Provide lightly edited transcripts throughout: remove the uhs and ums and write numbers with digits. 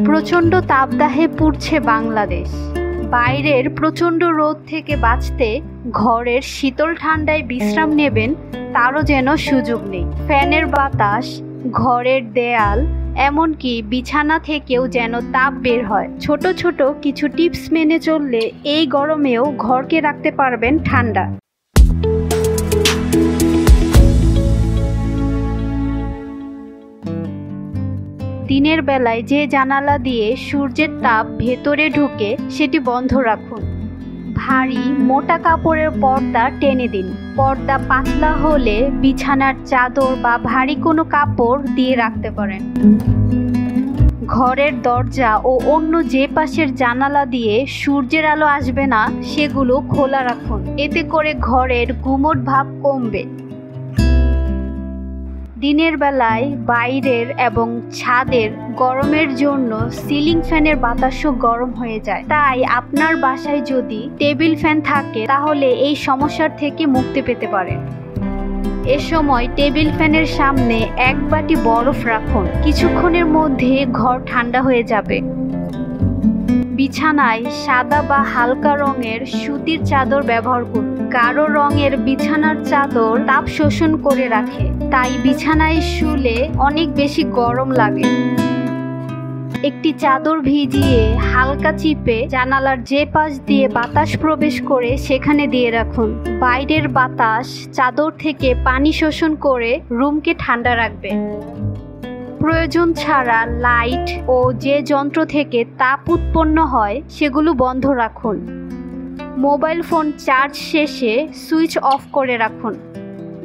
প্রচণ্ড তাপদাহে পুড়ছে বাংলাদেশ। বাইরের প্রচণ্ড রোদ থেকে বাঁচতে ঘরের শীতল ঠান্ডায় বিশ্রাম নেবেন তারও যেন সুযোগ নেই। ফ্যানের বাতাস, ঘরের দেয়াল, এমনকি বিছানা থেকেও যেন তাপ বের হয়। ছোট ছোট কিছু টিপস মেনে চললে এই গরমেও ঘরকে রাখতে পারবেন ঠান্ডা। দিনের বেলায় যে জানালা দিয়ে সূর্যের তাপ ভেতরে ঢুকে সেটি বন্ধ রাখুন। ভারী মোটা কাপড়ের পর্দা টেনে দিন। পর্দা পাতলা হলে বিছানার চাদর বা ভারী কোনো কাপড় দিয়ে রাখতে পারেন। ঘরের দরজা ও অন্য যে পাশের জানালা দিয়ে সূর্যের আলো আসবে না সেগুলো খোলা রাখুন। এতে করে ঘরের গুমোট ভাব কমবে। দিনের বেলায় বাইরের এবং ছাদের গরমের জন্য সিলিং ফ্যানের বাতাসও গরম হয়ে যায়। তাই আপনার বাসায় যদি টেবিল ফ্যান থাকে তাহলে এই সমস্যার থেকে মুক্তি পেতে পারেন। এ সময় টেবিল ফ্যানের সামনে এক বাটি বরফ রাখুন। কিছুক্ষণের মধ্যে ঘর ঠান্ডা হয়ে যাবে। বিছানায় সাদা বা হালকা রঙের সুতির চাদর ব্যবহার করুন। গাঢ় রঙের বিছানার চাদর তাপ শোষণ করে রাখে, তাই বিছানায় শুলে অনেক বেশি গরম লাগে। একটি চাদর ভিজিয়ে হালকা চিপে জানালার যে পাশ দিয়ে বাতাস প্রবেশ করে সেখানে দিয়ে রাখুন। বাইরের বাতাস চাদর থেকে পানি শোষণ করে রুমকে ঠান্ডা রাখবে। প্রয়োজন ছাড়া লাইট ও যে যন্ত্র থেকে তাপ উৎপন্ন হয় সেগুলো বন্ধ রাখুন। মোবাইল ফোন চার্জ শেষে সুইচ অফ করে রাখুন।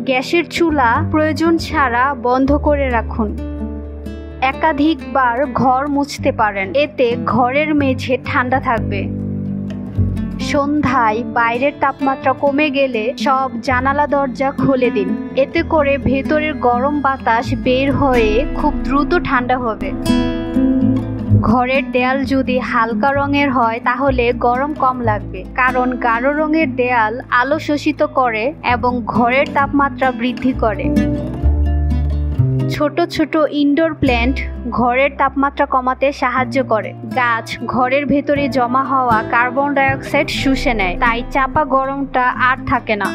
গ্যাসের চুলা প্রয়োজন ছাড়া বন্ধ করে রাখুন। একাধিকবার ঘর মুছতে পারেন, এতে ঘরের মেঝে ঠান্ডা থাকবে। সন্ধ্যায় বাইরের তাপমাত্রা কমে গেলে সব জানালা দরজা খুলে দিন। এতে করে ভেতরের গরম বাতাস বের হয়ে খুব দ্রুত ঠান্ডা হবে। ঘরের দেয়াল যদি হালকা রঙের হয় তাহলে গরম কম লাগবে, কারণ গাঢ় রঙের দেয়াল আলো শোষিত করে এবং ঘরের তাপমাত্রা বৃদ্ধি করে। ছোট ছোট ইনডোর প্ল্যান্ট ঘরের তাপমাত্রা কমাতে সাহায্য করে। গাছ ঘরের ভেতরে জমা হওয়া কার্বন ডাই অক্সাইড শুষে নেয়, তাই চাপা গরমটা আর থাকে না।